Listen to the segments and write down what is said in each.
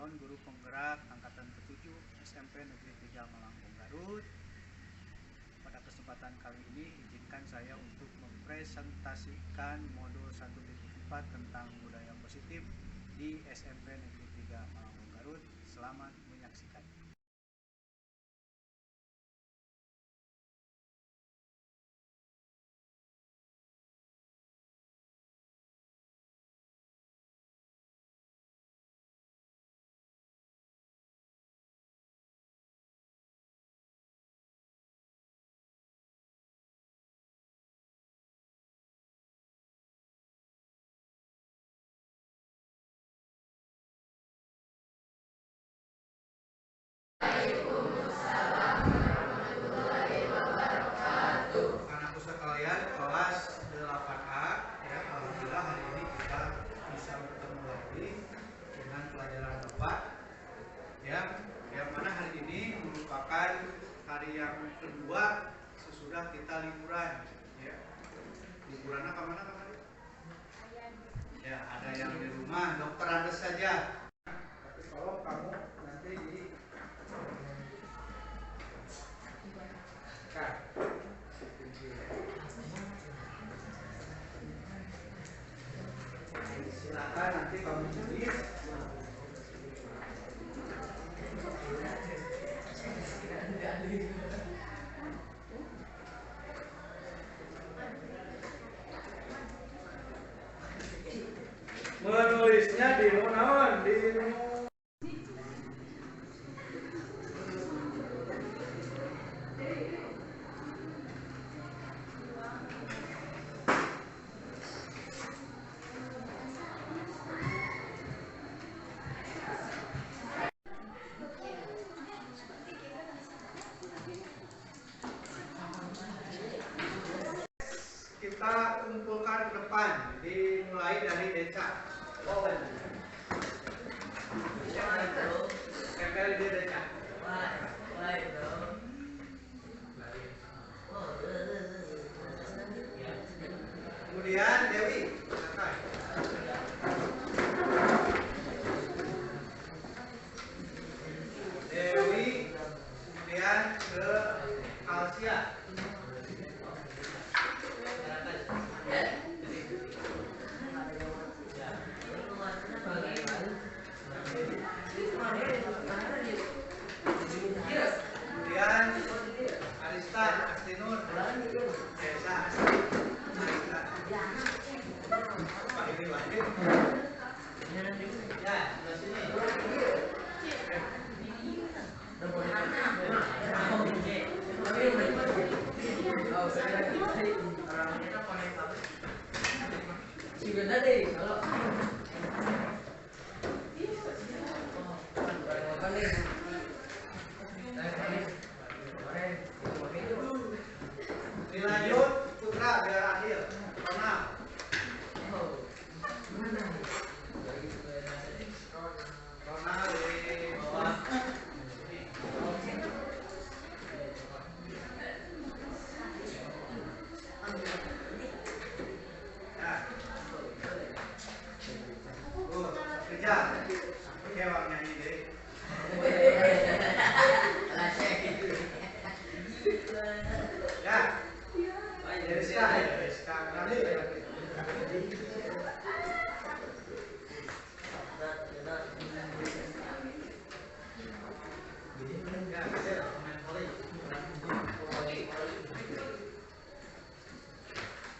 Mohon Guru Penggerak Angkatan ke-7 SMP Negeri 3 Melangkung Garut. Pada kesempatan kali ini izinkan saya untuk mempresentasikan modul 1.4 tentang budaya positif di SMP Negeri 3 Melangkung Garut. Selamat menyaksikan. Anak usaha kalian kelas 8A ya, alhamdulillah hari ini kita bisa bertemu lagi dengan pelajaran 4 ya, yang mana hari ini merupakan hari yang kedua sesudah kita liburan ya. Liburannya kemana kemarin? Ya, ada yang di rumah, dokter Andes saja. Tapi kalau kamu nanti di silakan nanti kamu tulis. Menulisnya di mana? Di kita kumpulkan ke depan, dimulai dari Deca. Tempel di Deca. Kemudian Dewi, silakan. Dewi, kemudian ke Alsia. Kemudian Arista, Astinur, Desa, Arista. Pak ini wajib. Ya, di sini. Dilanjut Putra biar adil. Ronald. Ronald di bawah. Kerja. Oke, warnanya ini. Ya. Dari sini. Sekarang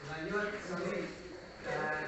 lanjut Soli dan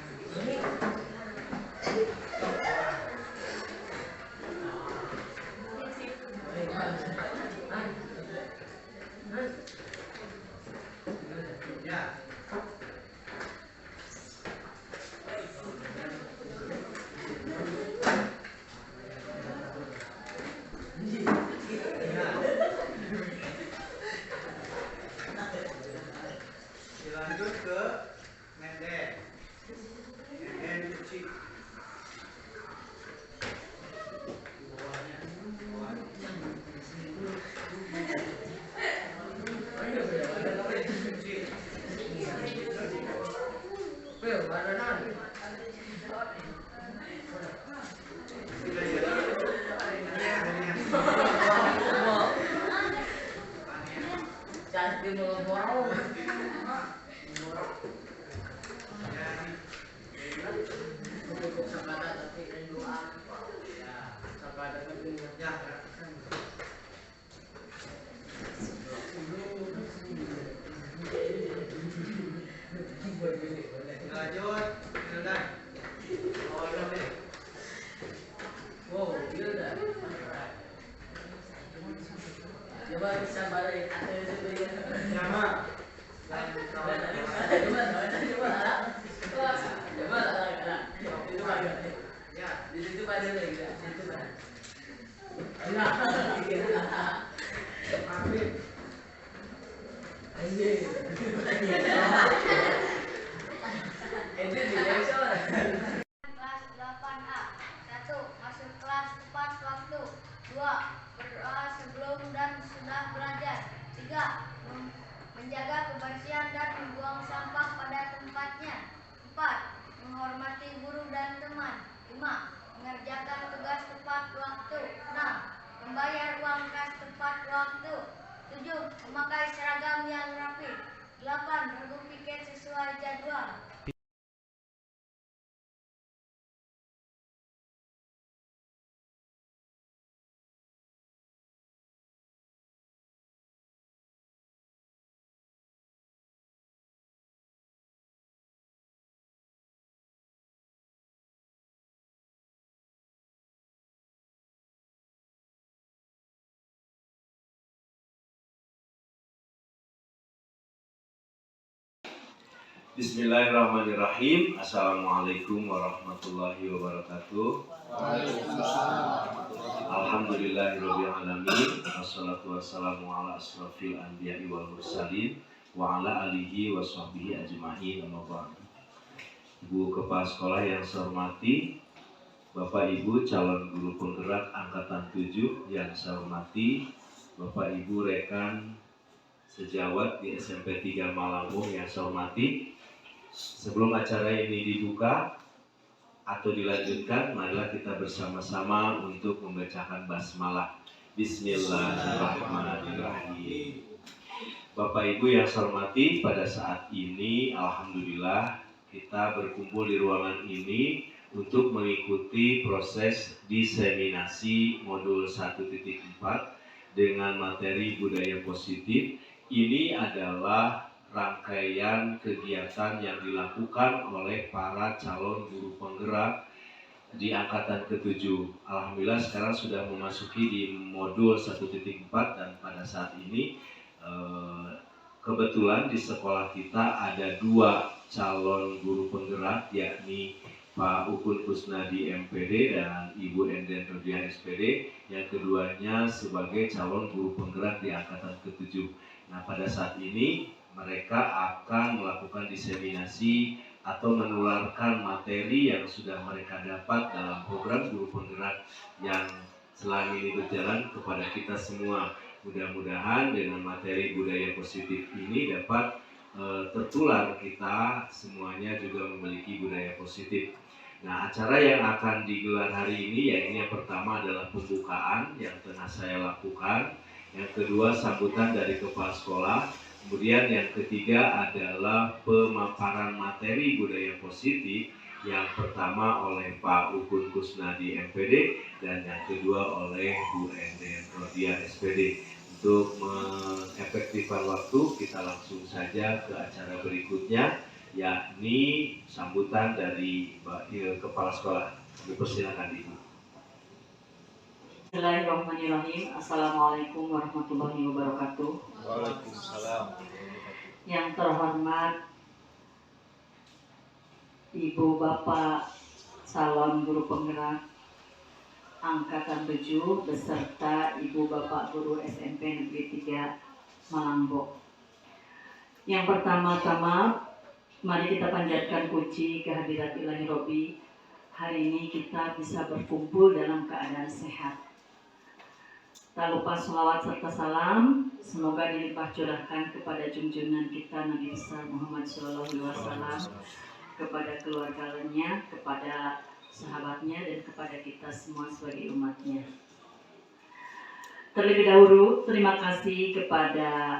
Ya. Lanjut, Hilda. Oh, udah. Wow, Hilda. Coba bisa balik atau itu ya. Sama. Ya, di situ pada lagi, di situ pada. Amin. Anjing. Kelas 8A. 1. Masuk kelas tepat waktu. 2. Berdoa sebelum dan sudah belajar. 3. Menjaga kebersihan dan membuang sampah pada tempatnya. 4. Menghormati guru dan teman. 5. Mengerjakan tugas tepat waktu. 6. Membayar uang kas tepat waktu. 7. Memakai seragam yang rapi. 8. Berpikir sesuai jadwal. Bismillahirrahmanirrahim. Assalamualaikum warahmatullahi wabarakatuh. Alhamdulillahirabbil alamin. Wassalatu wassalamu ala asrofil anbiya'i wal mursalin wa ala alihi wa sahbihi ajma'in. Amma ba'du. Ibu Kepala Sekolah yang saya hormati, Bapak Ibu calon guru penggerak angkatan 7 yang saya hormati, Bapak Ibu rekan sejawat di SMP 3 Malambung yang saya hormati. Sebelum acara ini dibuka atau dilanjutkan, marilah kita bersama-sama untuk membacakan basmalah. Bismillahirrahmanirrahim. Bapak Ibu yang saya hormati, pada saat ini alhamdulillah kita berkumpul di ruangan ini untuk mengikuti proses diseminasi modul 1.4 dengan materi budaya positif. Ini adalah rangkaian kegiatan yang dilakukan oleh para calon guru penggerak di angkatan ke-7. Alhamdulillah sekarang sudah memasuki di modul 1.4 dan pada saat ini kebetulan di sekolah kita ada 2 calon guru penggerak, yakni Pak Ukun Kusnadi MPD dan Ibu Enden Rodiah SPD, yang keduanya sebagai calon guru penggerak di angkatan ke-7. Nah, pada saat ini mereka akan melakukan diseminasi atau menularkan materi yang sudah mereka dapat dalam program guru penggerak yang selama ini berjalan kepada kita semua. Mudah-mudahan dengan materi budaya positif ini dapat tertular kita semuanya juga memiliki budaya positif. Nah, acara yang akan digelar hari ini, yaitu yang pertama adalah pembukaan yang tengah saya lakukan, yang kedua sambutan dari kepala sekolah, kemudian yang ketiga adalah pemaparan materi budaya positif, yang pertama oleh Pak Ukun Kusnadi MPD dan yang kedua oleh Bu Enden Rodiah SPD. Untuk mengefektifkan waktu, kita langsung saja ke acara berikutnya, yakni sambutan dari Kepala Sekolah. Dipersilakan Ibu. Bismillahirrahmanirrahim. Assalamualaikum warahmatullahi wabarakatuh. Waalaikumsalam. Yang terhormat Ibu Bapak calon guru penggerak angkatan 7 beserta Ibu Bapak guru SMP Negeri 3 Malambung. Yang pertama-tama, mari kita panjatkan puji kehadirat Ilahi Robbi. Hari ini kita bisa berkumpul dalam keadaan sehat. Tak lupa sholawat serta salam semoga dilimpah curahkan kepada junjungan kita Nabi besar Muhammad SAW, kepada keluarganya, kepada sahabatnya, dan kepada kita semua sebagai umatnya. Terlebih dahulu terima kasih kepada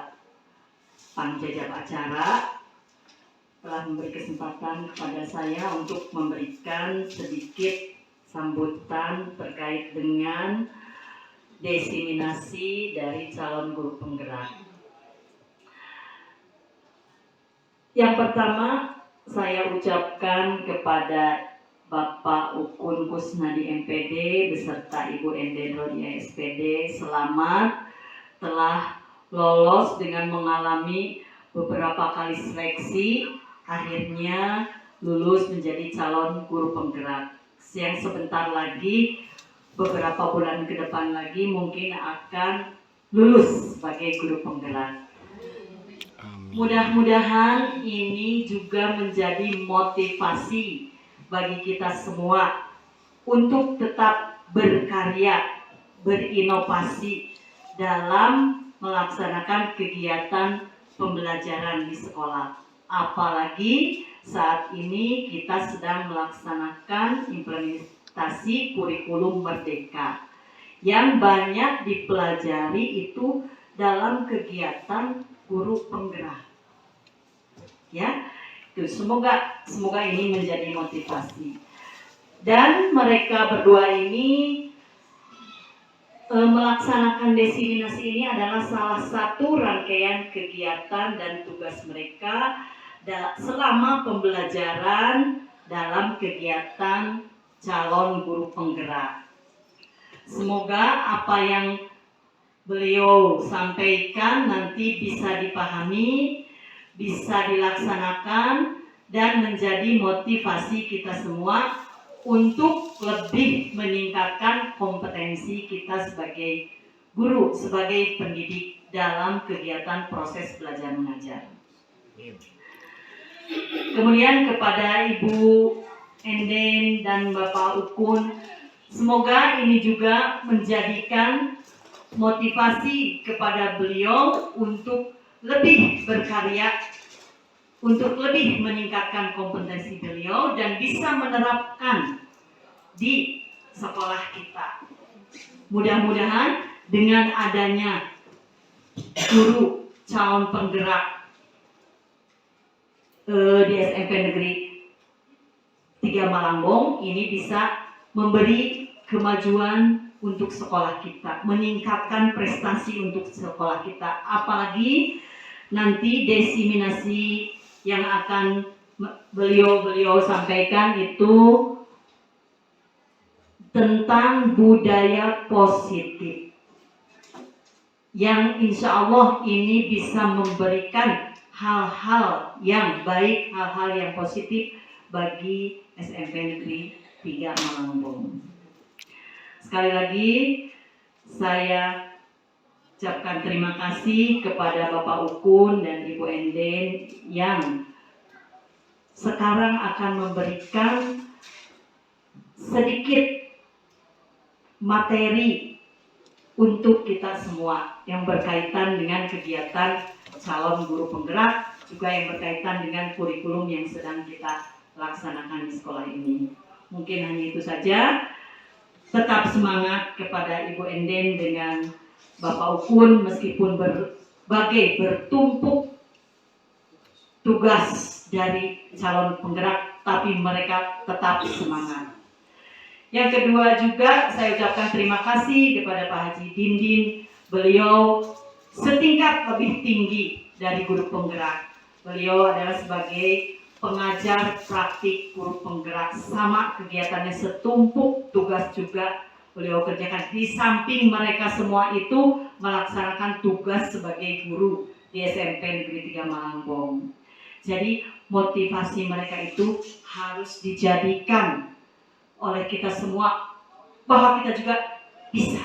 penjajah acara telah memberi kesempatan kepada saya untuk memberikan sedikit sambutan terkait dengan desiminasi dari calon guru penggerak. Yang pertama, saya ucapkan kepada Bapak Ukun Kusnadi MPD beserta Ibu Enden Rodia SPD selamat telah lolos dengan mengalami beberapa kali seleksi, akhirnya lulus menjadi calon guru penggerak. Yang sebentar lagi, beberapa bulan ke depan lagi mungkin akan lulus sebagai guru penggerak. Mudah-mudahan ini juga menjadi motivasi bagi kita semua untuk tetap berkarya, berinovasi dalam melaksanakan kegiatan pembelajaran di sekolah. Apalagi saat ini kita sedang melaksanakan implementasi kurikulum merdeka yang banyak dipelajari itu dalam kegiatan guru penggerak. Ya, itu semoga ini menjadi motivasi. Dan mereka berdua ini melaksanakan desiminasi ini adalah salah satu rangkaian kegiatan dan tugas mereka selama pembelajaran dalam kegiatan calon guru penggerak. Semoga apa yang beliau sampaikan nanti bisa dipahami, bisa dilaksanakan, dan menjadi motivasi kita semua untuk lebih meningkatkan kompetensi kita sebagai guru, sebagai pendidik dalam kegiatan proses belajar mengajar. Kemudian kepada Ibu Enden dan Bapak Ukun, semoga ini juga menjadikan motivasi kepada beliau untuk lebih berkarya, untuk lebih meningkatkan kompetensi beliau dan bisa menerapkan di sekolah kita. Mudah-mudahan dengan adanya guru calon penggerak di SMP Negeri 3 Malangbong ini bisa memberi kemajuan untuk sekolah kita, meningkatkan prestasi untuk sekolah kita. Apalagi nanti desiminasi yang akan beliau sampaikan itu tentang budaya positif yang insya Allah ini bisa memberikan hal-hal yang baik, hal-hal yang positif bagi SMP Negeri 3 Malangbong. Sekali lagi saya ucapkan terima kasih kepada Bapak Ukun dan Ibu Enden yang sekarang akan memberikan sedikit materi untuk kita semua yang berkaitan dengan kegiatan calon guru penggerak, juga yang berkaitan dengan kurikulum yang sedang kita laksanakan di sekolah ini. Mungkin hanya itu saja. Tetap semangat kepada Ibu Enden dengan Bapak Ukun meskipun bertumpuk tugas dari calon penggerak, tapi mereka tetap semangat. Yang kedua juga saya ucapkan terima kasih kepada Pak Haji Dindin. Beliau setingkat lebih tinggi dari guru penggerak. Beliau adalah sebagai pengajar praktik guru penggerak, sama kegiatannya setumpuk tugas juga beliau kerjakan. Di samping mereka semua itu melaksanakan tugas sebagai guru di SMP Negeri 3 Malangbong. Jadi motivasi mereka itu harus dijadikan oleh kita semua bahwa kita juga bisa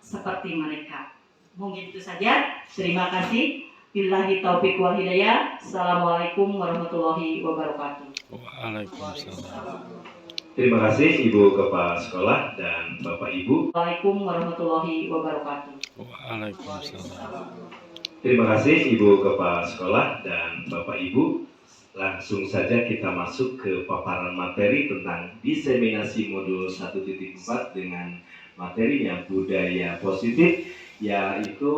seperti mereka. Mungkin itu saja. Terima kasih. Billahi taufiq wal hidayah. Assalamualaikum warahmatullahi wabarakatuh. Waalaikumsalam. Terima kasih Ibu Kepala Sekolah dan Bapak Ibu. Assalamualaikum warahmatullahi wabarakatuh. Waalaikumsalam. Terima kasih Ibu Kepala Sekolah dan Bapak Ibu. Langsung saja kita masuk ke paparan materi tentang diseminasi modul 1.4 dengan materinya budaya positif, yaitu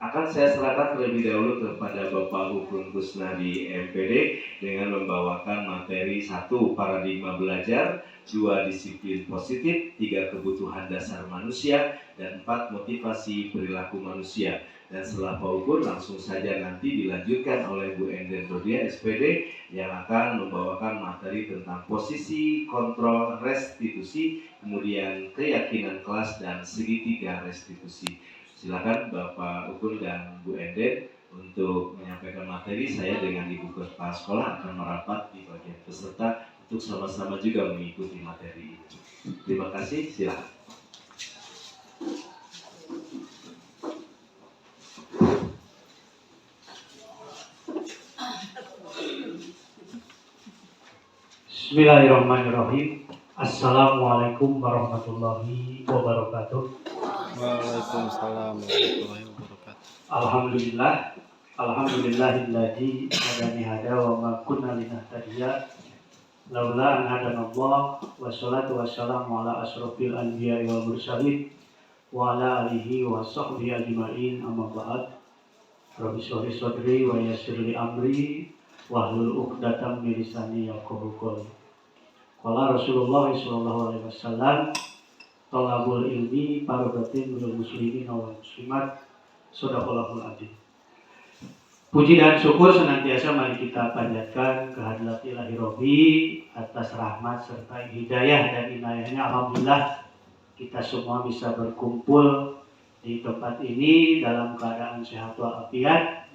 Akan saya serahkan terlebih dahulu kepada Bapak Ukun Kusnadi MPD dengan membawakan materi 1. Paradigma belajar, 2. Disiplin positif, 3. Kebutuhan dasar manusia, dan 4. Motivasi perilaku manusia. Dan setelah Pak Ukun langsung saja nanti dilanjutkan oleh Bu Enden Rodia SPD yang akan membawakan materi tentang posisi, kontrol, restitusi, kemudian keyakinan kelas, dan segitiga restitusi. Silakan Bapak Ukun dan Bu Enden untuk menyampaikan materi. Saya dengan Ibu Kepala Sekolah akan merapat di bagian peserta untuk sama-sama juga mengikuti materi itu. Terima kasih, silakan. Bismillahirrahmanirrahim. Assalamualaikum warahmatullahi wabarakatuh. Waalaikumsalam warahmatullahi wabarakatuh. Alhamdulillah, alhamdulillahilladzi hadani hada wa ma kunna linahtadiya laula an hadanallah, wassalatu wassalamu ala asrofil anbiya'i wal mursalin wa ala alihi wa sahbihi ajma'in, amma ba'd. Rabbi shrah li sadri wa yassir li amri wahlul 'uqdatam min lisani yafqahu qawli. Qala Rasulullah sallallahu alaihi wasallam, thalabul ilmi fardhatun lil muslimin wal muslimat. Shadaqallahul adzim. Puji dan syukur senantiasa mari kita panjatkan kehadirat Ilahi Robbi atas rahmat serta hidayah dan inayahnya. Alhamdulillah kita semua bisa berkumpul di tempat ini dalam keadaan sehat walafiat.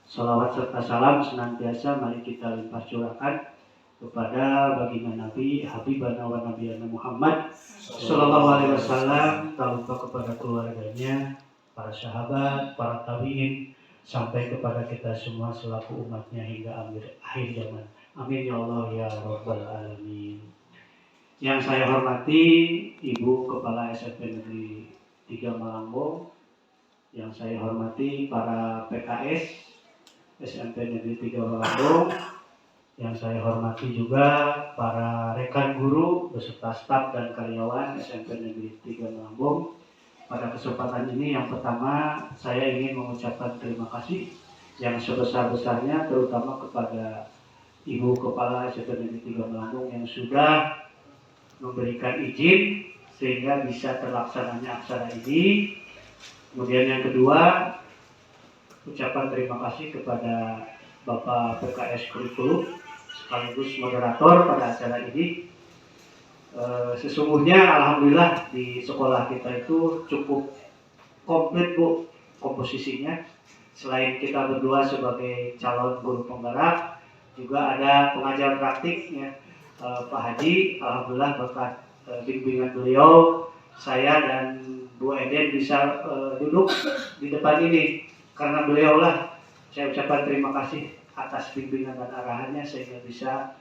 Salawat serta salam senantiasa mari kita limpah curahkan kepada baginda Nabi Habibana wa Nabiyana Muhammad sallallahu alaihi wasallam, tak lupa kepada keluarganya, para sahabat, para tabi'in, sampai kepada kita semua selaku umatnya hingga akhir zaman. Amin ya Allah ya Rabbal Alamin. Yang saya hormati Ibu Kepala SMP Negeri 3 Malangbong, yang saya hormati para PKS SMP Negeri 3 Malangbong, yang saya hormati juga para rekan guru beserta staf dan karyawan SMP Negeri 3 Malangbong. Pada kesempatan ini yang pertama saya ingin mengucapkan terima kasih yang sebesar-besarnya terutama kepada Ibu Kepala SMP Negeri 3 Malangbong yang sudah memberikan izin sehingga bisa terlaksananya aksara ini. Kemudian yang kedua, ucapan terima kasih kepada Bapak PKS Kurikulum sekaligus moderator pada acara ini. Sesungguhnya alhamdulillah di sekolah kita itu cukup komplit Bu komposisinya. Selain kita berdua sebagai calon guru penggerak, juga ada pengajar praktiknya Pak Haji. Alhamdulillah berkat bimbingan beliau, saya dan Bu Eden bisa duduk di depan ini. Karena beliaulah saya ucapkan terima kasih atas bimbingan dan arahannya sehingga bisa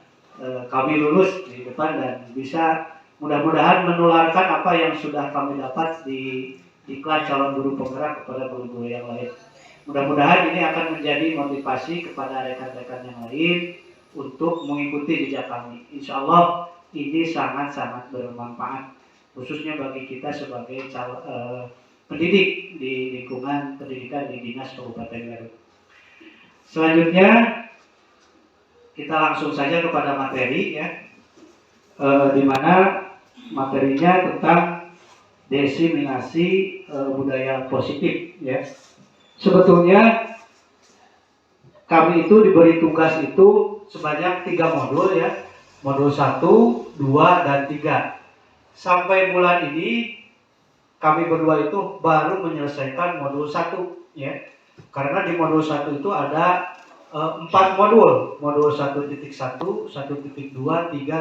kami lulus di depan dan bisa mudah-mudahan menularkan apa yang sudah kami dapat di kelas calon guru penggerak kepada guru-guru yang lain. Mudah-mudahan ini akan menjadi motivasi kepada rekan-rekan yang lain untuk mengikuti jejak kami. Insya Allah ini sangat-sangat bermanfaat khususnya bagi kita sebagai pendidik di lingkungan pendidikan di Dinas Kabupaten Garut. Selanjutnya kita langsung saja kepada materi ya, di mana materinya tentang diseminasi budaya positif ya. Sebetulnya kami itu diberi tugas itu sebanyak 3 modul ya, modul 1, 2, dan 3. Sampai bulan ini kami berdua itu baru menyelesaikan modul 1 ya. Karena di modul 1 itu ada 4 modul, modul 1.1, 1.2, 3,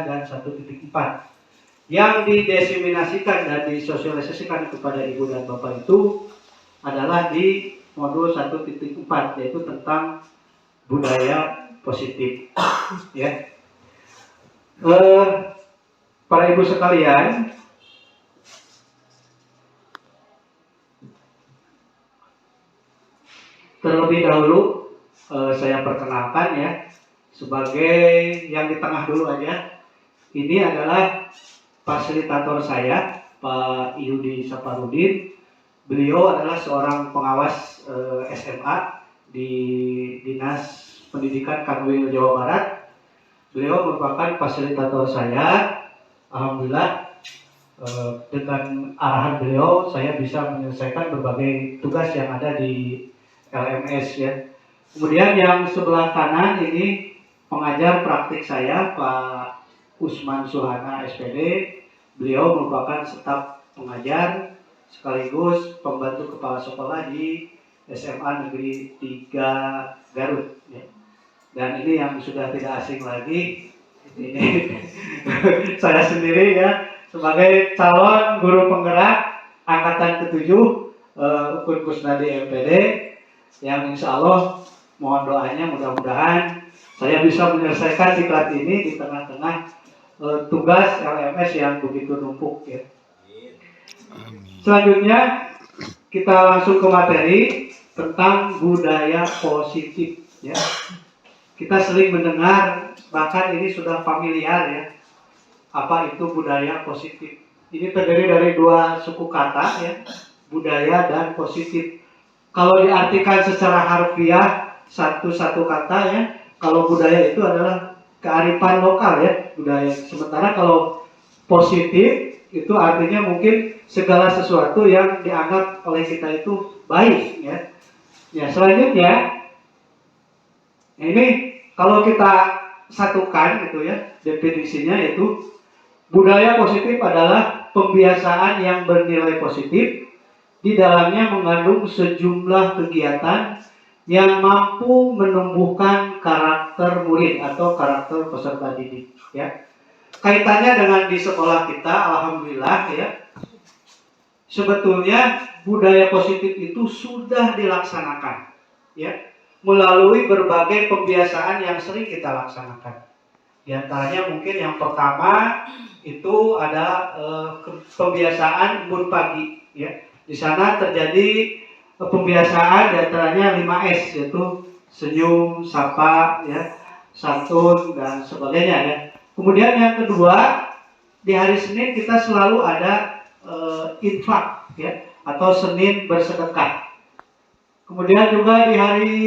dan 1.4 yang didiseminasikan dan disosialisasikan kepada Ibu dan Bapak itu adalah di modul 1.4, yaitu tentang budaya positif ya. Para Ibu sekalian, terlebih dahulu saya perkenalkan ya, sebagai yang di tengah dulu aja. Ini adalah fasilitator saya, Pak Yudi Saparudin, Beliau adalah seorang pengawas SMA di Dinas Pendidikan Kanwil Jawa Barat. Beliau merupakan fasilitator saya. Alhamdulillah dengan arahan beliau saya bisa menyelesaikan berbagai tugas yang ada di LMS ya. Kemudian yang sebelah kanan ini pengajar praktik saya, Pak Usman Suhana SPD. Beliau merupakan staf pengajar sekaligus pembantu kepala sekolah di SMA Negeri 3 Garut ya. Dan ini yang sudah tidak asing lagi, ini saya sendiri ya, sebagai calon guru penggerak angkatan ke-7 Ukun Kusnadi MPD, yang insya Allah mohon doanya mudah-mudahan saya bisa menyelesaikan diklat ini di tengah-tengah tugas LMS yang begitu numpuk ya. Selanjutnya kita langsung ke materi tentang budaya positif ya. Kita sering mendengar, bahkan ini sudah familiar ya, apa itu budaya positif. Ini terdiri dari dua suku kata ya, budaya dan positif. Kalau diartikan secara harfiah satu kata ya, kalau budaya itu adalah kearifan lokal ya, budaya. Sementara kalau positif itu artinya mungkin segala sesuatu yang dianggap oleh kita itu baik ya. Ya, selanjutnya ini kalau kita satukan gitu ya, definisinya itu budaya positif adalah pembiasaan yang bernilai positif, di dalamnya mengandung sejumlah kegiatan yang mampu menumbuhkan karakter murid atau karakter peserta didik ya. Kaitannya dengan di sekolah kita, alhamdulillah ya, sebetulnya budaya positif itu sudah dilaksanakan ya, melalui berbagai pembiasaan yang sering kita laksanakan. Di antaranya mungkin yang pertama itu ada pembiasaan embun pagi ya. Di sana terjadi pembiasaan di antaranya 5S, yaitu senyum, sapa ya, santun dan sebagainya ya. Kemudian yang kedua, di hari Senin kita selalu ada infak ya, atau Senin bersedekah. Kemudian juga di hari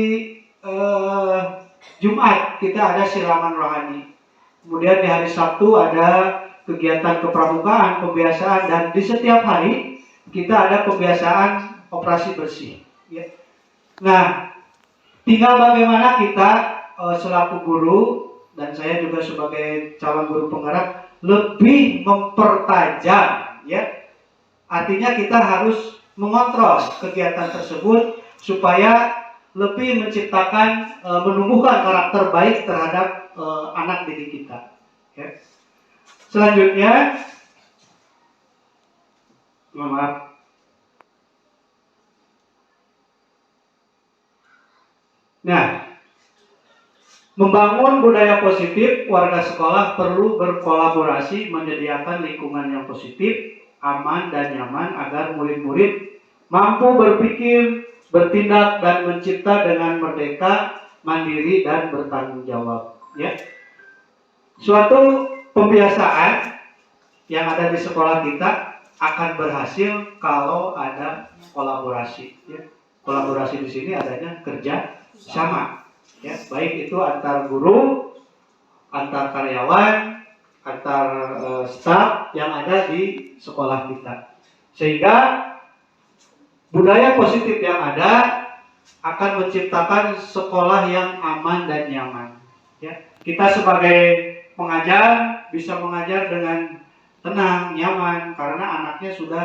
Jumat kita ada siraman rohani. Kemudian di hari Sabtu ada kegiatan kepramukaan, pembiasaan, dan di setiap hari kita ada pembiasaan operasi bersih. Ya. Nah, tinggal bagaimana kita selaku guru dan saya juga sebagai calon guru penggerak lebih mempertajam, ya. Artinya kita harus mengontrol kegiatan tersebut supaya lebih menciptakan, menumbuhkan karakter baik terhadap anak didik kita. Ya. Selanjutnya, maaf. Nah, membangun budaya positif, warga sekolah perlu berkolaborasi menyediakan lingkungan yang positif, aman dan nyaman agar murid-murid mampu berpikir, bertindak dan mencipta dengan merdeka, mandiri dan bertanggung jawab. Ya, suatu pembiasaan yang ada di sekolah kita akan berhasil kalau ada kolaborasi. Ya. Kolaborasi di sini adanya kerja sama. Ya, baik itu antar guru, antar karyawan, antar staf yang ada di sekolah kita. Sehingga budaya positif yang ada akan menciptakan sekolah yang aman dan nyaman. Ya, kita sebagai pengajar bisa mengajar dengan tenang, nyaman karena anaknya sudah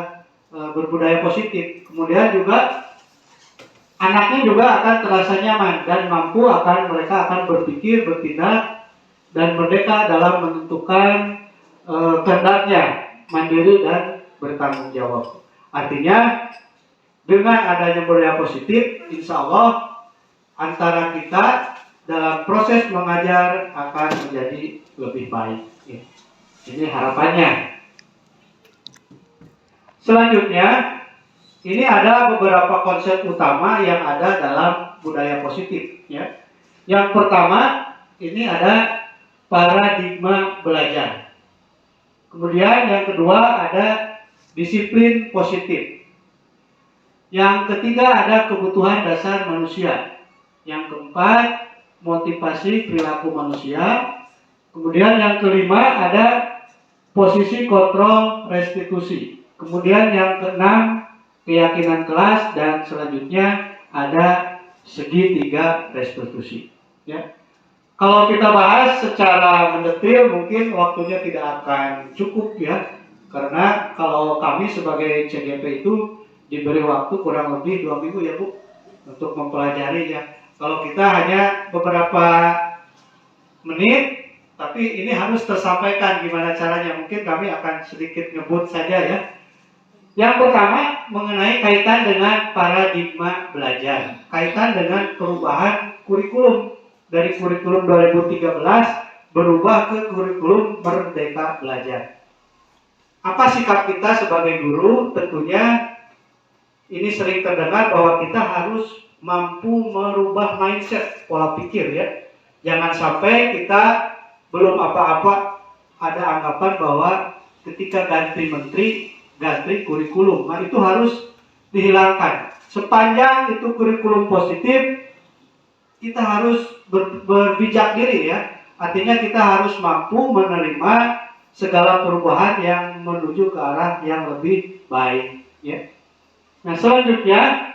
berbudaya positif. Kemudian juga anaknya juga akan terasa nyaman dan mampu mereka akan berpikir, bertindak dan merdeka dalam menentukan kehendaknya, mandiri dan bertanggung jawab. Artinya dengan adanya budaya positif, insya Allah antara kita dalam proses mengajar akan menjadi lebih baik. Ya. Ini harapannya. Selanjutnya, ini ada beberapa konsep utama yang ada dalam budaya positif. Ya. Yang pertama, ini ada paradigma belajar. Kemudian yang kedua ada disiplin positif. Yang ketiga ada kebutuhan dasar manusia. Yang keempat motivasi perilaku manusia. Kemudian yang kelima ada posisi kontrol restitusi. Kemudian yang keenam keyakinan kelas, dan selanjutnya ada segitiga restitusi. Ya. Kalau kita bahas secara mendetil mungkin waktunya tidak akan cukup ya, karena kalau kami sebagai CGP itu diberi waktu kurang lebih 2 minggu ya Bu untuk mempelajarinya. Kalau kita hanya beberapa menit, tapi ini harus tersampaikan gimana caranya. Mungkin kami akan sedikit ngebut saja ya. Yang pertama mengenai kaitan dengan paradigma belajar, kaitan dengan perubahan kurikulum dari kurikulum 2013 berubah ke kurikulum Merdeka Belajar. Apa sikap kita sebagai guru? Tentunya ini sering terdengar bahwa kita harus mampu merubah mindset, pola pikir ya. Jangan sampai kita belum apa-apa ada anggapan bahwa ketika ganti menteri, ganti kurikulum. Nah itu harus dihilangkan. Sepanjang itu kurikulum positif, kita harus berbijak diri ya. Artinya kita harus mampu menerima segala perubahan yang menuju ke arah yang lebih baik ya. Nah selanjutnya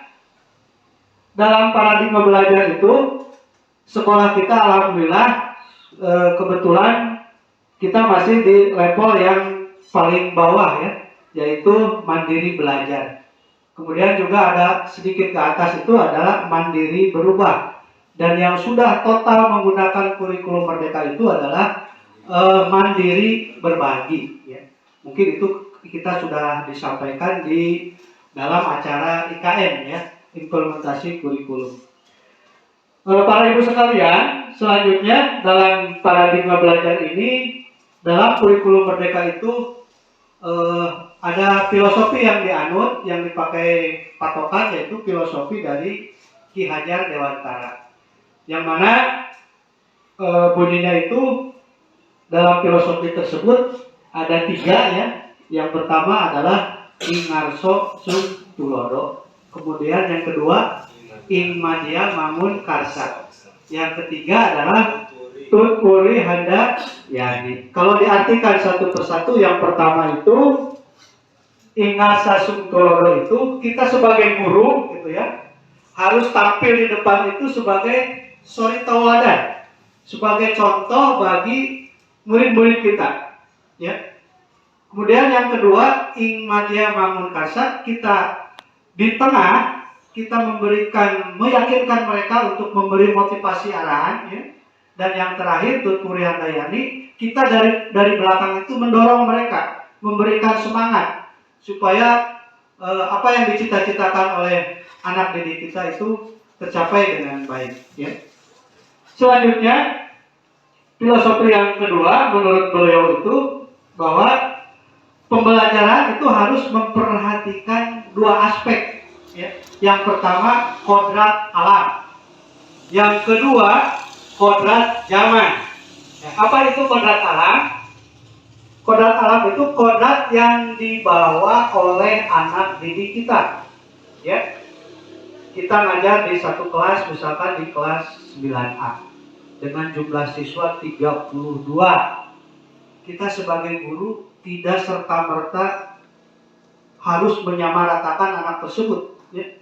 dalam paradigma belajar itu sekolah kita alhamdulillah kebetulan kita masih di level yang paling bawah ya, yaitu mandiri belajar. Kemudian juga ada sedikit ke atas itu adalah mandiri berubah. Dan yang sudah total menggunakan kurikulum Merdeka itu adalah mandiri berbagi ya. Mungkin itu kita sudah disampaikan di dalam acara IKN ya, implementasi kurikulum. Para ibu sekalian, selanjutnya dalam paradigma belajar ini, dalam kurikulum Merdeka itu ada filosofi yang dianut, yang dipakai patokan, yaitu filosofi dari Ki Hajar Dewantara. Yang mana bunyinya itu dalam filosofi tersebut ada 3 ya. Yang pertama adalah Ing Ngarso Sung Tulodo. Kemudian yang kedua Ing Madya Mamun Karsa. Yang ketiga adalah Tut Puri Handa Yani. Kalau diartikan satu persatu, yang pertama itu Ing Ngarso Sung Tulodo itu kita sebagai guru gitu ya, harus tampil di depan itu sebagai suri tauladan, sebagai contoh bagi murid-murid kita ya. Kemudian yang kedua Ing Madya Mamun Karsa, kita di tengah, kita meyakinkan mereka untuk memberi motivasi arahan ya. Dan yang terakhir Tuturi Handayani, kita dari belakang itu mendorong mereka, memberikan semangat supaya apa yang dicita-citakan oleh anak didik kita itu tercapai dengan baik ya. Selanjutnya filosofi yang kedua menurut beliau itu bahwa pembelajaran itu harus memperhatikan 2 aspek ya. Yang pertama kodrat alam, yang kedua kodrat zaman. Ya, apa itu kodrat alam? Kodrat alam itu kodrat yang dibawa oleh anak didik kita ya. Kita ngajar di satu kelas, misalkan di kelas 9A dengan jumlah siswa 32. Kita sebagai guru tidak serta-merta harus menyamaratakan anak tersebut ya.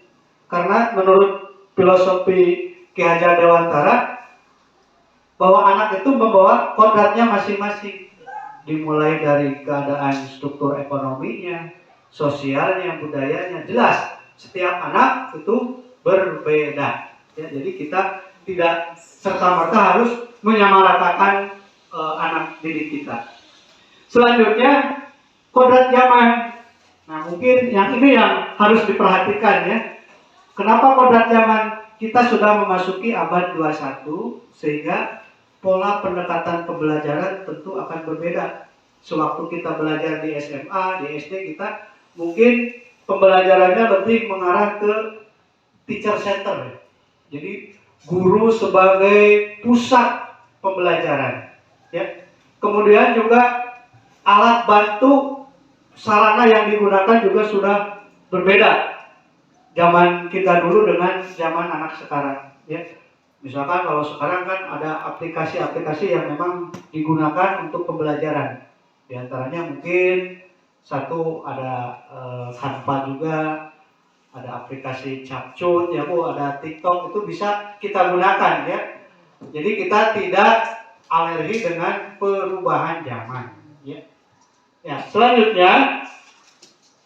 Karena menurut filosofi Ki Hajar Dewantara bahwa anak itu membawa kodratnya masing-masing, dimulai dari keadaan struktur ekonominya, sosialnya, budayanya. Jelas setiap anak itu berbeda ya. Jadi kita tidak serta-merta harus menyamaratakan anak didik kita. Selanjutnya kodrat zaman. Nah mungkin yang ini yang harus diperhatikan ya. Kenapa kodrat zaman? Kita sudah memasuki abad 21 sehingga pola pendekatan pembelajaran tentu akan berbeda. Sewaktu kita belajar di SMA, di SD, kita mungkin pembelajarannya lebih mengarah ke teacher center. Jadi guru sebagai pusat pembelajaran ya. Kemudian juga alat bantu sarana yang digunakan juga sudah berbeda. zaman kita dulu dengan zaman anak sekarang, ya. Misalkan kalau sekarang kan ada aplikasi-aplikasi yang memang digunakan untuk pembelajaran. Di antaranya mungkin satu ada Canva juga, ada aplikasi Capcut ya Bu, ada TikTok, itu bisa kita gunakan ya. Jadi kita tidak alergi dengan perubahan zaman ya. Ya, selanjutnya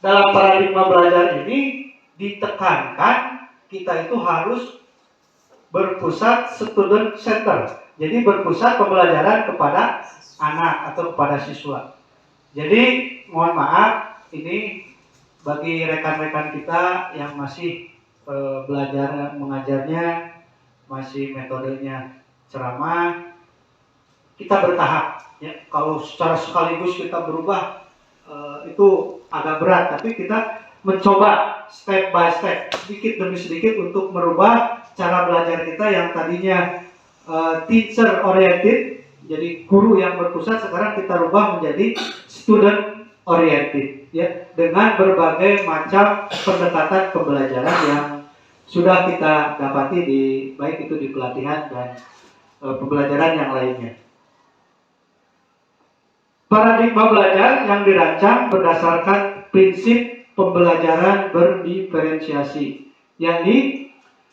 dalam paradigma belajar ini ditekankan kita itu harus berpusat student center. Jadi berpusat pembelajaran kepada anak atau kepada siswa. Jadi mohon maaf ini bagi rekan-rekan kita yang masih belajar mengajarnya, masih metodenya ceramah, kita bertahap. Ya, kalau secara sekaligus kita berubah itu agak berat, tapi kita mencoba step by step, sedikit demi sedikit untuk merubah cara belajar kita yang tadinya teacher oriented, jadi guru yang berpusat, sekarang kita rubah menjadi student oriented, ya, dengan berbagai macam pendekatan pembelajaran yang sudah kita dapati di baik itu di pelatihan dan pembelajaran yang lainnya. Paradigma belajar yang dirancang berdasarkan prinsip pembelajaran berdiferensiasi, yakni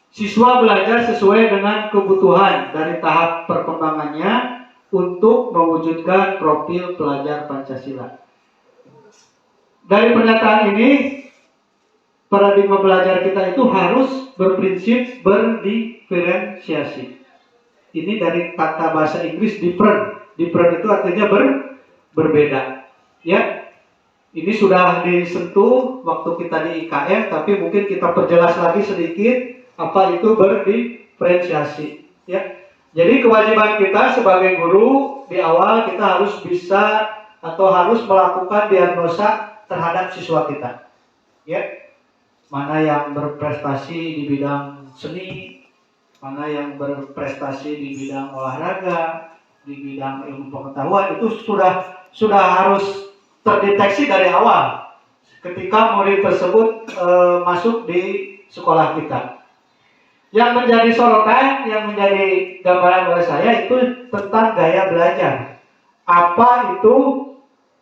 siswa belajar sesuai dengan kebutuhan dari tahap perkembangannya untuk mewujudkan profil pelajar Pancasila. Dari pernyataan ini, paradigma belajar kita itu harus berprinsip berdiferensiasi. Ini dari kata bahasa Inggris different. Different itu artinya berbeda. Ya, ini sudah disentuh waktu kita di IKM, tapi mungkin kita perjelas lagi sedikit apa itu berdiferensiasi. Ya, jadi kewajiban kita sebagai guru di awal kita harus bisa atau harus melakukan diagnosa terhadap siswa kita. Ya, mana yang berprestasi di bidang seni, mana yang berprestasi di bidang olahraga, di bidang ilmu pengetahuan, itu sudah harus terdeteksi dari awal ketika murid tersebut masuk di sekolah kita. Yang menjadi sorotan, yang menjadi gambaran oleh saya itu tentang gaya belajar. Apa itu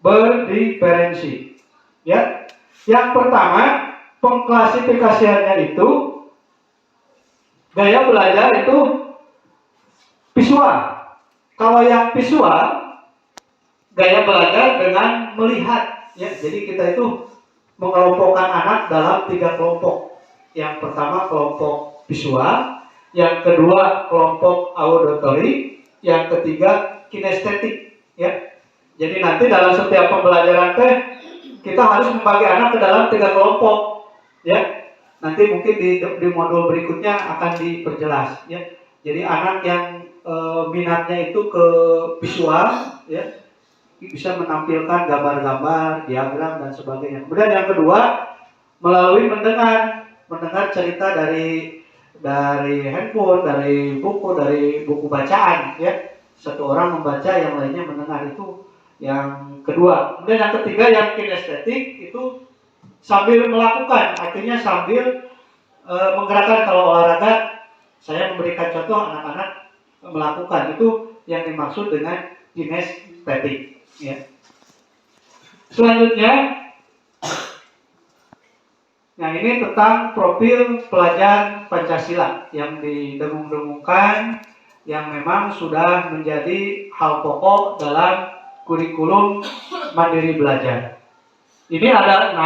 berdiferensi? Ya, yang pertama pengklasifikasiannya itu gaya belajar itu visual. Kalau yang visual, gaya belajar dengan melihat, ya. Jadi kita itu mengelompokkan anak dalam 3 kelompok. Yang pertama kelompok visual, yang kedua kelompok auditory, yang ketiga kinestetik, ya. Jadi nanti dalam setiap pembelajaran kita harus membagi anak ke dalam 3 kelompok, ya. Nanti mungkin di modul berikutnya akan diperjelas, ya. Jadi anak yang minatnya itu ke visual, ya, bisa menampilkan gambar-gambar, diagram dan sebagainya. Kemudian yang kedua melalui mendengar cerita dari handphone, dari buku bacaan, ya. Satu orang membaca, yang lainnya mendengar, itu yang kedua. Kemudian yang ketiga yang kinestetik itu sambil melakukan, artinya sambil menggerakkan. Kalau olahraga saya memberikan contoh anak-anak melakukan, itu yang dimaksud dengan kinestetik, ya. Selanjutnya, yang ini tentang profil pelajar Pancasila yang didengung-dengungkan, yang memang sudah menjadi hal pokok dalam kurikulum mandiri belajar. Ini ada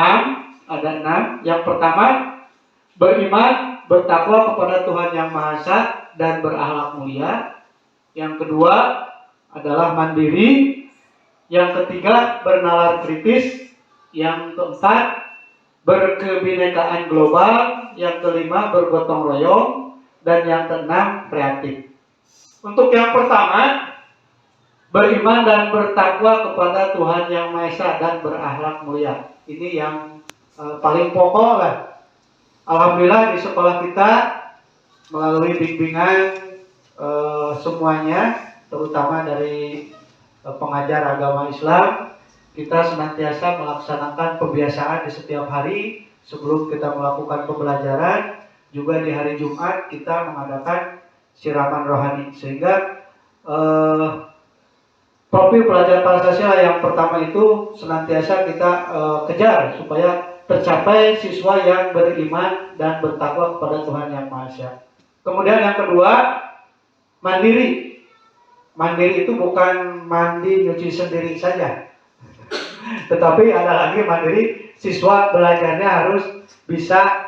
6. Yang pertama, beriman, bertakwa kepada Tuhan Yang Maha Esa dan berakhlak mulia. Yang kedua adalah mandiri. Yang ketiga, bernalar kritis. Yang keempat, berkebinekaan global. Yang kelima, bergotong royong. Dan yang keenam, kreatif. Untuk yang pertama, beriman dan bertakwa kepada Tuhan Yang Maha Esa dan berakhlak mulia. Ini yang paling pokok lah. Alhamdulillah di sekolah kita melalui bimbingan semuanya, terutama dari pengajar agama Islam, kita senantiasa melaksanakan pembiasaan di setiap hari sebelum kita melakukan pembelajaran, juga di hari Jumat kita mengadakan siraman rohani, sehingga profil pelajar Pancasila yang pertama itu senantiasa kita kejar supaya tercapai siswa yang beriman dan bertakwa kepada Tuhan Yang Maha Esa. Kemudian yang kedua, mandiri. Mandiri itu bukan mandi nyuci sendiri saja, tetapi ada lagi mandiri, siswa belajarnya harus bisa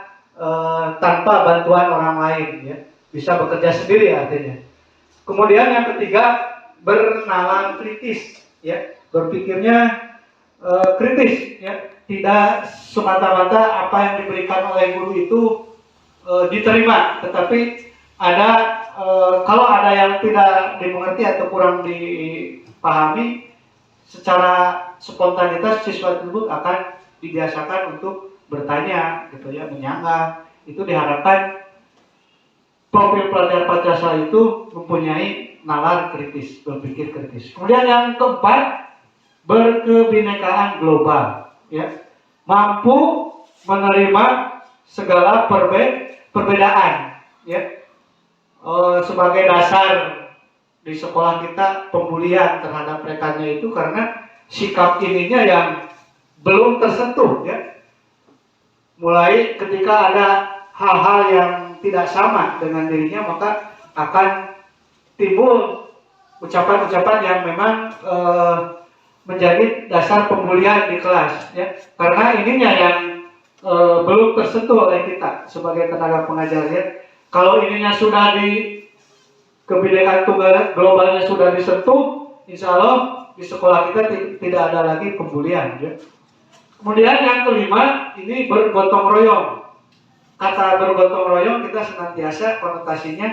tanpa bantuan orang lain, ya, bisa bekerja sendiri artinya. Kemudian yang ketiga, bernalar kritis, ya, berpikirnya kritis, ya, tidak semata-mata apa yang diberikan oleh guru itu diterima, tetapi ada kalau ada yang tidak dimengerti atau kurang dipahami, secara spontanitas siswa tersebut akan dibiasakan untuk bertanya, gitu ya, menyanggah. Itu diharapkan profil pelajar Pancasila itu mempunyai nalar kritis, berpikir kritis. Kemudian yang keempat, berkebinekaan global, ya, mampu menerima segala perbedaan, ya. Sebagai dasar di sekolah kita pembulian terhadap rekannya itu karena sikap ininya yang belum tersentuh, ya. Mulai ketika ada hal-hal yang tidak sama dengan dirinya, maka akan timbul ucapan-ucapan yang memang menjadi dasar pembulian di kelas, ya. Karena ininya yang belum tersentuh oleh kita sebagai tenaga pengajar, ya. Kalau ininya sudah di kebinekaan tunggal globalnya sudah disentuh, insya Allah di sekolah kita tidak ada lagi pembulian, ya. Kemudian yang kelima, ini bergotong royong. Kata bergotong royong kita senantiasa konotasinya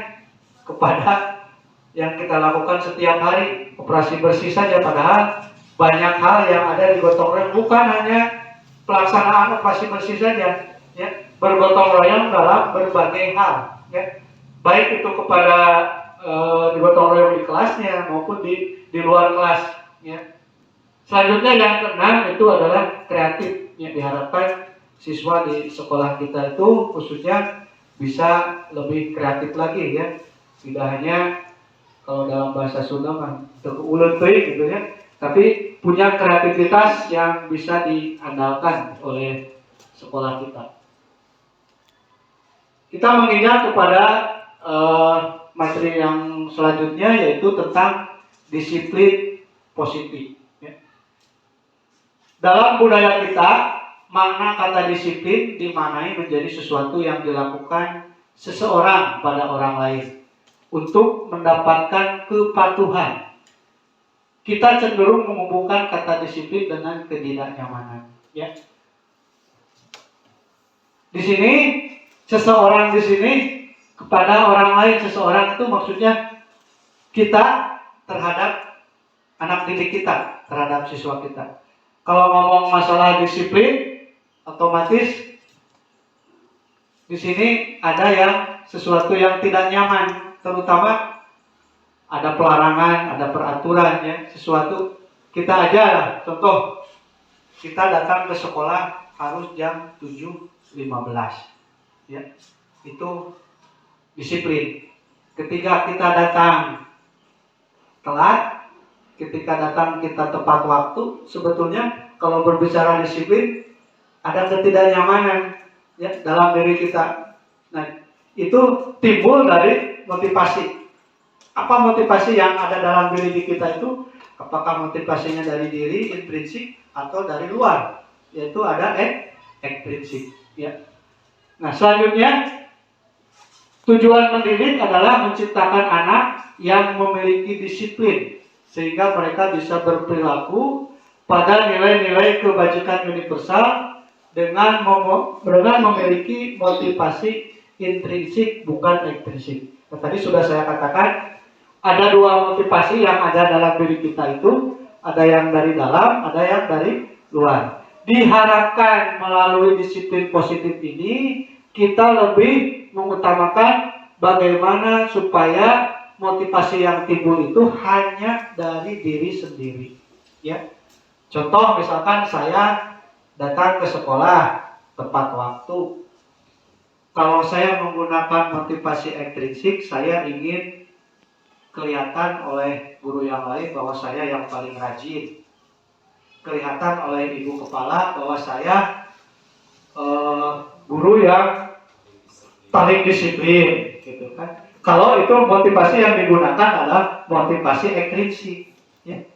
kepada yang kita lakukan setiap hari, operasi bersih saja, padahal banyak hal yang ada di gotong royong, bukan hanya pelaksanaan operasi bersih saja, ya. Bergotong royong dalam berbagai hal, ya, baik itu kepada di gotong royong di kelasnya maupun di luar kelas, ya. Selanjutnya yang keenam itu adalah kreatif, ya. Diharapkan siswa di sekolah kita itu khususnya bisa lebih kreatif lagi, ya. Tidak hanya kalau dalam bahasa Sunda mah ulet gitu, ya, tapi punya kreativitas yang bisa diandalkan oleh sekolah kita. Kita menginjak kepada materi yang selanjutnya, yaitu tentang disiplin positif, ya. Dalam budaya kita, makna kata disiplin dimaknai menjadi sesuatu yang dilakukan seseorang pada orang lain untuk mendapatkan kepatuhan. Kita cenderung menghubungkan kata disiplin dengan ketidaknyamanan, ya. Di sini seseorang di sini kepada orang lain, seseorang itu maksudnya kita terhadap anak didik kita, terhadap siswa kita. Kalau ngomong masalah disiplin, otomatis di sini ada yang sesuatu yang tidak nyaman, terutama ada pelarangan, ada peraturan, ya, sesuatu kita aja lah. Contoh, kita datang ke sekolah harus jam 7.15, ya, itu disiplin. Ketika kita datang telat, ketika datang kita tepat waktu, sebetulnya kalau berbicara disiplin ada ketidaknyamanan, ya, dalam diri kita. Nah, itu timbul dari motivasi. Apa motivasi yang ada dalam diri kita itu? Apakah motivasinya dari diri intrinsik atau dari luar? Yaitu ada ekstrinsik, ya. Nah, selanjutnya tujuan mendidik adalah menciptakan anak yang memiliki disiplin sehingga mereka bisa berperilaku pada nilai-nilai kebajikan universal dengan memiliki motivasi intrinsik bukan ekstrinsik. Nah, tadi sudah saya katakan ada dua motivasi yang ada dalam diri kita itu, ada yang dari dalam, ada yang dari luar. Diharapkan melalui disiplin positif ini kita lebih mengutamakan bagaimana supaya motivasi yang timbul itu hanya dari diri sendiri, ya. Contoh misalkan saya datang ke sekolah, tepat waktu. Kalau saya menggunakan motivasi ekstrinsik, saya ingin kelihatan oleh guru yang lain bahwa saya yang paling rajin. Kelihatan oleh ibu kepala bahwa saya guru yang paling disiplin, gitu kan. Kalau itu motivasi yang digunakan adalah motivasi ekstrinsik, ya.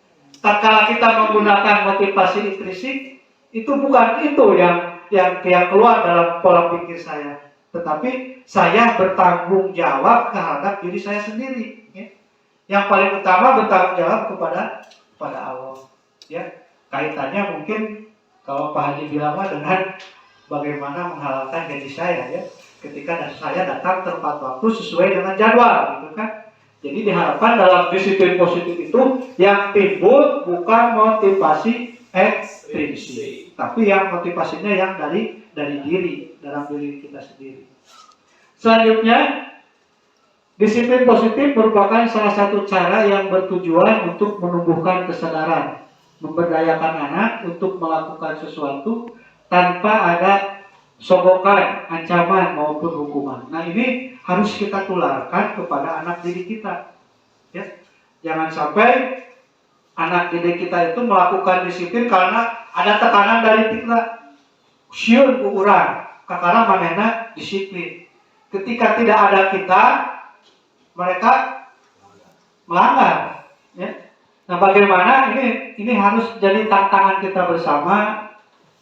Tatkala kita menggunakan motivasi intrinsik, itu bukan itu yang keluar dalam pola pikir saya. Tetapi saya bertanggung jawab terhadap diri saya sendiri. Ya. Yang paling utama bertanggung jawab kepada Allah. Ya. Kaitannya mungkin kalau Pak Haji bilang dengan bagaimana menghalalkan gaji saya, ya. Ketika saya datang tepat waktu sesuai dengan jadwal, gitu kan. Jadi diharapkan dalam disiplin positif itu yang timbul bukan motivasi ekstrinsik, tapi yang motivasinya yang dari diri, dalam diri kita sendiri. Selanjutnya, disiplin positif merupakan salah satu cara yang bertujuan untuk menumbuhkan kesadaran, memberdayakan anak untuk melakukan sesuatu tanpa ada sogokan, ancaman maupun hukuman. Nah, ini harus kita tularkan kepada anak didik kita. Ya. Jangan sampai anak didik kita itu melakukan disiplin karena ada tekanan dari kita. Sieun ku urang, kakara manehna disiplin. Ketika tidak ada kita, mereka melanggar. Ya. Nah, bagaimana ini harus jadi tantangan kita bersama,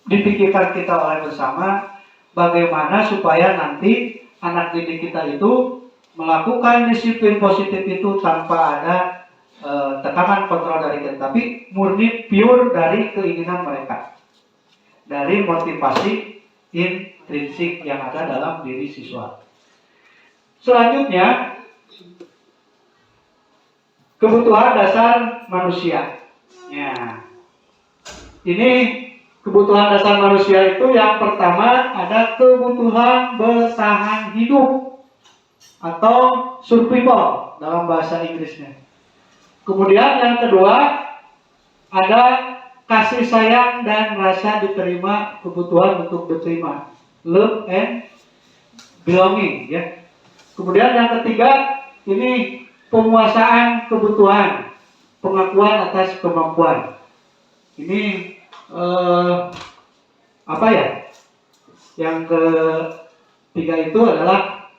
dipikirkan kita oleh bersama, bagaimana supaya nanti anak didik kita itu melakukan disiplin positif itu tanpa ada tekanan kontrol dari kita, tapi murni pure dari keinginan mereka, dari motivasi intrinsik yang ada dalam diri siswa. Selanjutnya, kebutuhan dasar manusia. Ya, ini kebutuhan dasar manusia itu yang pertama ada kebutuhan bertahan hidup atau survival dalam bahasa Inggrisnya. Kemudian yang kedua ada kasih sayang dan rasa diterima, kebutuhan untuk diterima, love and belonging, ya. Kemudian yang ketiga ini penguasaan kebutuhan, pengakuan atas kemampuan. Ini apa ya? Yang ketiga itu adalah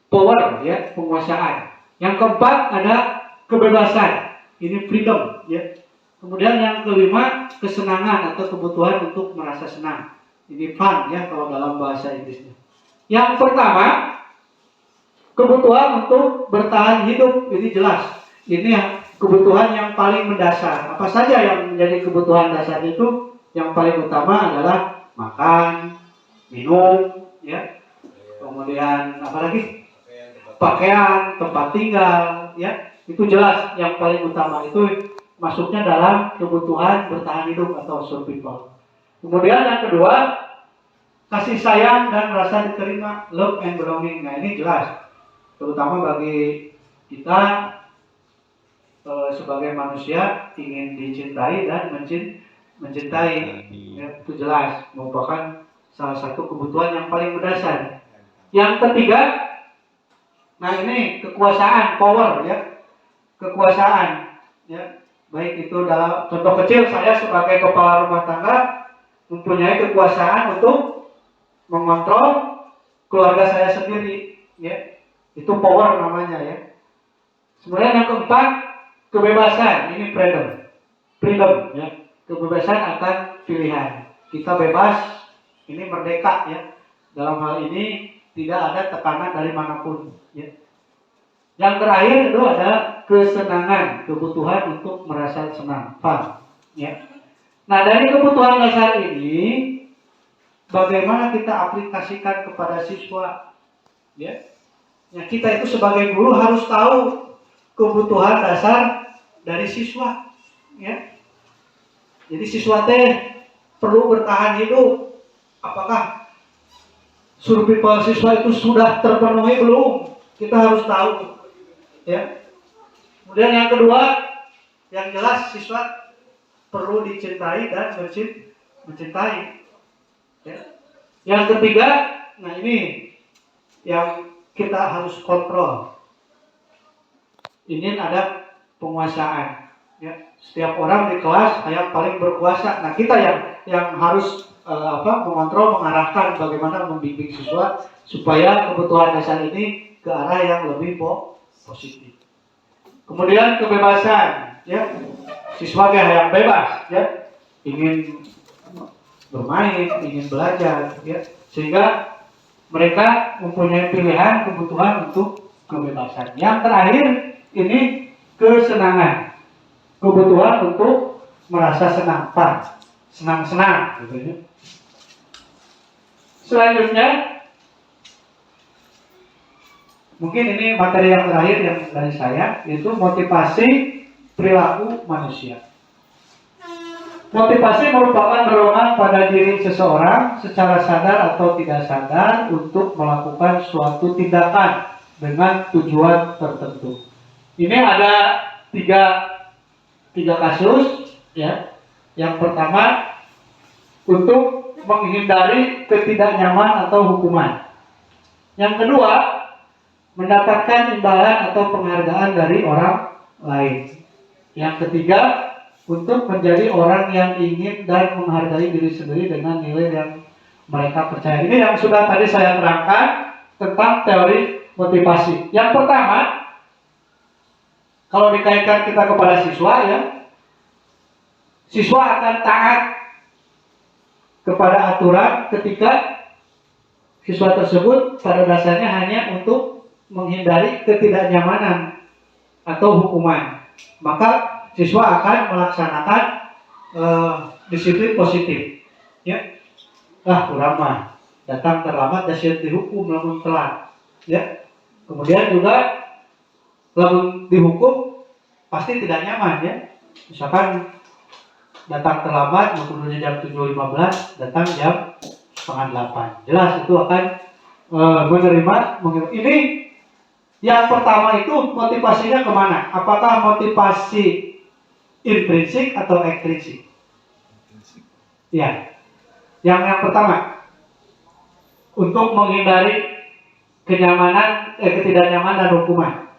power, ya, penguasaan. Yang keempat ada kebebasan, ini freedom, ya. Kemudian yang kelima kesenangan atau kebutuhan untuk merasa senang, ini fun, ya, kalau dalam bahasa Inggrisnya. Yang pertama kebutuhan untuk bertahan hidup, ini jelas. Ini kebutuhan yang paling mendasar. Apa saja yang menjadi kebutuhan dasar itu? Yang paling utama adalah makan, minum, ya. Kemudian apa lagi? Pakaian, tempat tinggal, ya. Itu jelas yang paling utama, itu masuknya dalam kebutuhan bertahan hidup atau survival. Kemudian yang kedua, kasih sayang dan rasa diterima, love and belonging. Nah, ini jelas. Terutama bagi kita sebagai manusia ingin dicintai dan mencintai, ya, itu jelas merupakan salah satu kebutuhan yang paling mendasar. Yang ketiga, nah ini kekuasaan, power, ya, kekuasaan, ya, baik itu dalam contoh kecil saya sebagai kepala rumah tangga mempunyai kekuasaan untuk mengontrol keluarga saya sendiri, ya. Itu power namanya, ya. Kemudian yang keempat, kebebasan. Ini freedom, ya. Kebebasan akan pilihan. Kita bebas, ini merdeka, ya. Dalam hal ini tidak ada tekanan dari manapun, ya. Yang terakhir itu ada kesenangan, kebutuhan untuk merasa senang, fun, ya. Nah, dari kebutuhan dasar ini bagaimana kita aplikasikan kepada siswa, ya. Ya, kita itu sebagai guru harus tahu kebutuhan dasar dari siswa, ya. Jadi siswa teh perlu bertahan hidup. Apakah survival siswa itu sudah terpenuhi belum? Kita harus tahu, ya. Kemudian yang kedua, yang jelas siswa perlu dicintai dan mencintai, ya. Yang ketiga, nah ini yang kita harus kontrol. Ini ada penguasaan. Ya. Setiap orang di kelas yang paling berkuasa. Nah kita yang harus mengontrol, mengarahkan bagaimana membimbing siswa supaya kebutuhan dasar ini ke arah yang lebih positif. Kemudian kebebasan, ya siswa yang bebas, ya ingin bermain, ingin belajar, ya sehingga mereka mempunyai pilihan kebutuhan untuk kebebasan. Yang terakhir ini kesenangan, kebutuhan untuk merasa senang-senang, gitu ya. Selanjutnya, mungkin ini materi yang terakhir yang dari saya, yaitu motivasi perilaku manusia. Motivasi merupakan dorongan pada diri seseorang secara sadar atau tidak sadar untuk melakukan suatu tindakan dengan tujuan tertentu. Ini ada tiga kasus, ya. Yang pertama, untuk menghindari ketidaknyaman atau hukuman. Yang kedua, mendapatkan imbalan atau penghargaan dari orang lain. Yang ketiga, untuk menjadi orang yang ingin dan menghargai diri sendiri dengan nilai yang mereka percaya. Ini yang sudah tadi saya terangkan tentang teori motivasi. Yang pertama, kalau dikaitkan kita kepada siswa, ya, siswa akan taat kepada aturan ketika siswa tersebut pada dasarnya hanya untuk menghindari ketidaknyamanan atau hukuman. Maka siswa akan melaksanakan disiplin positif. Ya, kurang mah datang terlambat dan siap dihukum namun telat. Ya, kemudian juga lamun dihukum pasti tidak nyaman, ya. Misalkan datang terlambat, maksudnya jam 7.15, datang jam 7:30. Jelas itu akan menerima. Ini yang pertama itu motivasinya kemana? Apakah motivasi intrinsik atau ekstrinsik? Ya, yang pertama untuk menghindari ketidaknyamanan dan hukuman.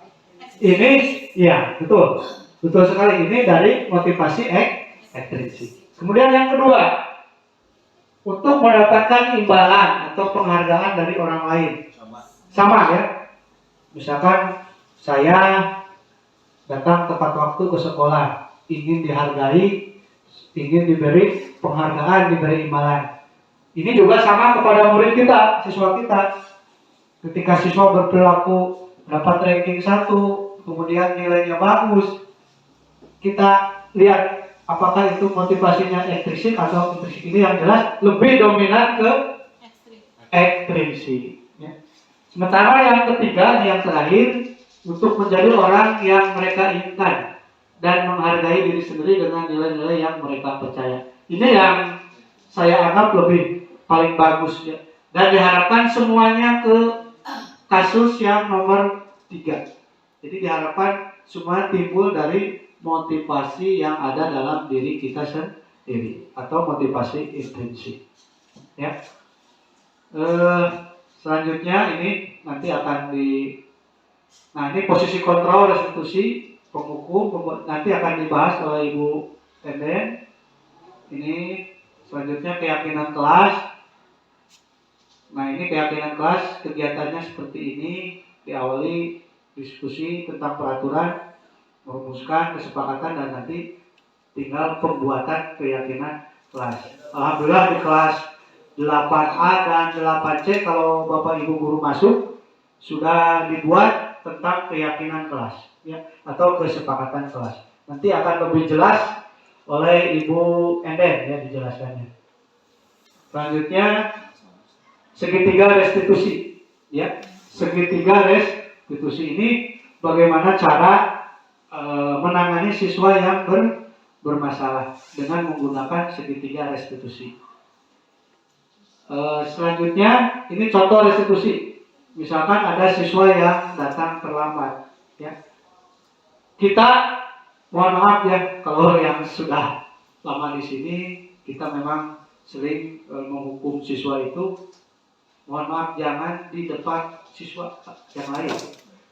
Ini, ya betul sekali, ini dari motivasi ekstrinsik. Kemudian yang kedua, untuk mendapatkan imbalan atau penghargaan dari orang lain. Sama, ya. Misalkan saya datang tepat waktu ke sekolah, ingin dihargai, ingin diberi penghargaan, diberi imbalan. Ini juga sama kepada murid kita, siswa kita. Ketika siswa berperilaku dapat ranking 1, kemudian nilainya bagus, kita lihat apakah itu motivasinya ekstrinsik atau intrinsik. Ini yang jelas lebih dominan ke ekstrinsik. Ya. Sementara yang ketiga, yang terakhir, untuk menjadi orang yang mereka inginkan dan menghargai diri sendiri dengan nilai-nilai yang mereka percaya. Ini yang saya anggap lebih paling bagus, ya. Dan diharapkan semuanya ke kasus yang nomor 3. Jadi diharapkan semua timbul dari motivasi yang ada dalam diri kita sendiri atau motivasi intrinsik. Ya. Selanjutnya ini nanti akan ini posisi kontrol restitusi penghukum nanti akan dibahas oleh Ibu Enden. Ini selanjutnya keyakinan kelas. Nah, ini keyakinan kelas, kegiatannya seperti ini, diawali diskusi tentang peraturan, merumuskan kesepakatan, dan nanti tinggal pembuatan keyakinan kelas. Alhamdulillah di kelas 8A dan 8C kalau Bapak Ibu guru masuk sudah dibuat tentang keyakinan kelas, ya, atau kesepakatan kelas. Nanti akan lebih jelas oleh Ibu Enden, ya, dijelaskannya. Selanjutnya segitiga restitusi, ya. Segitiga restitusi ini bagaimana cara menangani siswa yang bermasalah dengan menggunakan segitiga restitusi. Selanjutnya ini contoh restitusi. Misalkan ada siswa yang datang terlambat, ya. Kita mohon maaf, ya, kalau yang sudah lama di sini kita memang sering menghukum siswa itu, mohon maaf jangan di depan siswa yang lain.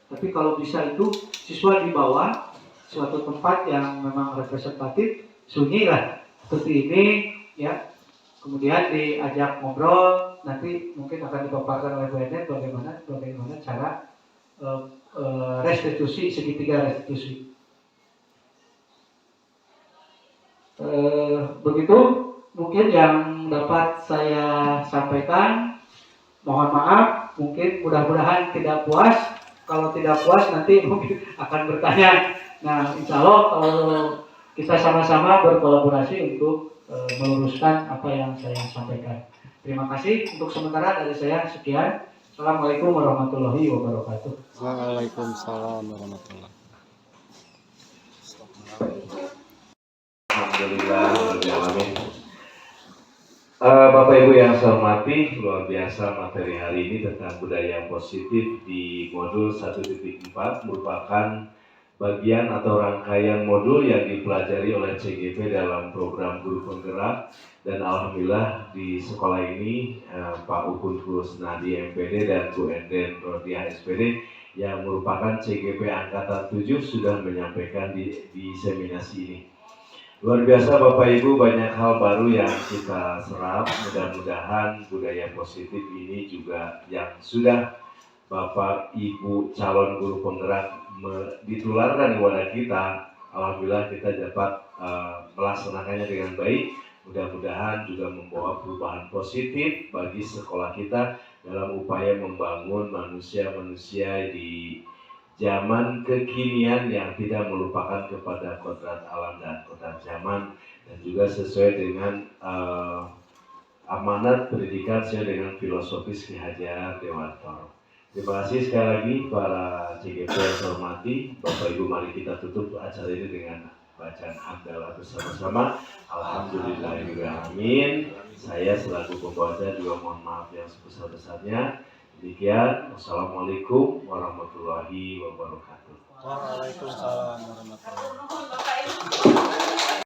Tapi kalau bisa itu siswa dibawa suatu tempat yang memang representatif, sunyi lah seperti ini ya. Kemudian diajak ngobrol, nanti mungkin akan dipaparkan oleh Bu Enden bagaimana cara restitusi, segitiga restitusi. Begitu mungkin yang dapat saya sampaikan. Mohon maaf, mungkin mudah-mudahan tidak puas. Kalau tidak puas nanti mungkin akan bertanya. Nah, insya Allah kalau kita sama-sama berkolaborasi untuk meluruskan apa yang saya sampaikan. Terima kasih. Untuk sementara dari saya sekian. Assalamualaikum warahmatullahi wabarakatuh. Waalaikumsalam warahmatullahi wabarakatuh. Alhamdulillah, Bapak Ibu yang saya hormati, luar biasa materi hari ini tentang budaya positif di modul 1.4 merupakan bagian atau rangkaian modul yang dipelajari oleh CGP dalam program guru penggerak. Dan alhamdulillah di sekolah ini Pak Ukun Kusnadi MPD dan Bu Enden Rodiah SPD yang merupakan CGP Angkatan 7 sudah menyampaikan di diseminasi ini. Luar biasa Bapak Ibu, banyak hal baru yang kita serap. Mudah-mudahan budaya positif ini juga yang sudah Bapak Ibu calon guru penggerak ditularkan kepada kita. Alhamdulillah kita dapat melaksanakannya dengan baik. Mudah-mudahan juga membawa perubahan positif bagi sekolah kita dalam upaya membangun manusia-manusia di zaman kekinian yang tidak melupakan kepada kodrat alam dan kodrat zaman, dan juga sesuai dengan amanat pendidikan sesuai dengan filosofis Ki Hajar Dewantoro. Terima kasih sekali lagi para CGP yang saya hormati. Bapak Ibu, mari kita tutup acara ini dengan bacaan hamdalah bersama-sama. Alhamdulillahirrahmanirrahim. Saya selaku pembaca juga mohon maaf yang sebesar-besarnya. Demikian, wassalamualaikum warahmatullahi wabarakatuh. Waalaikumsalam warahmatullahi wabarakatuh.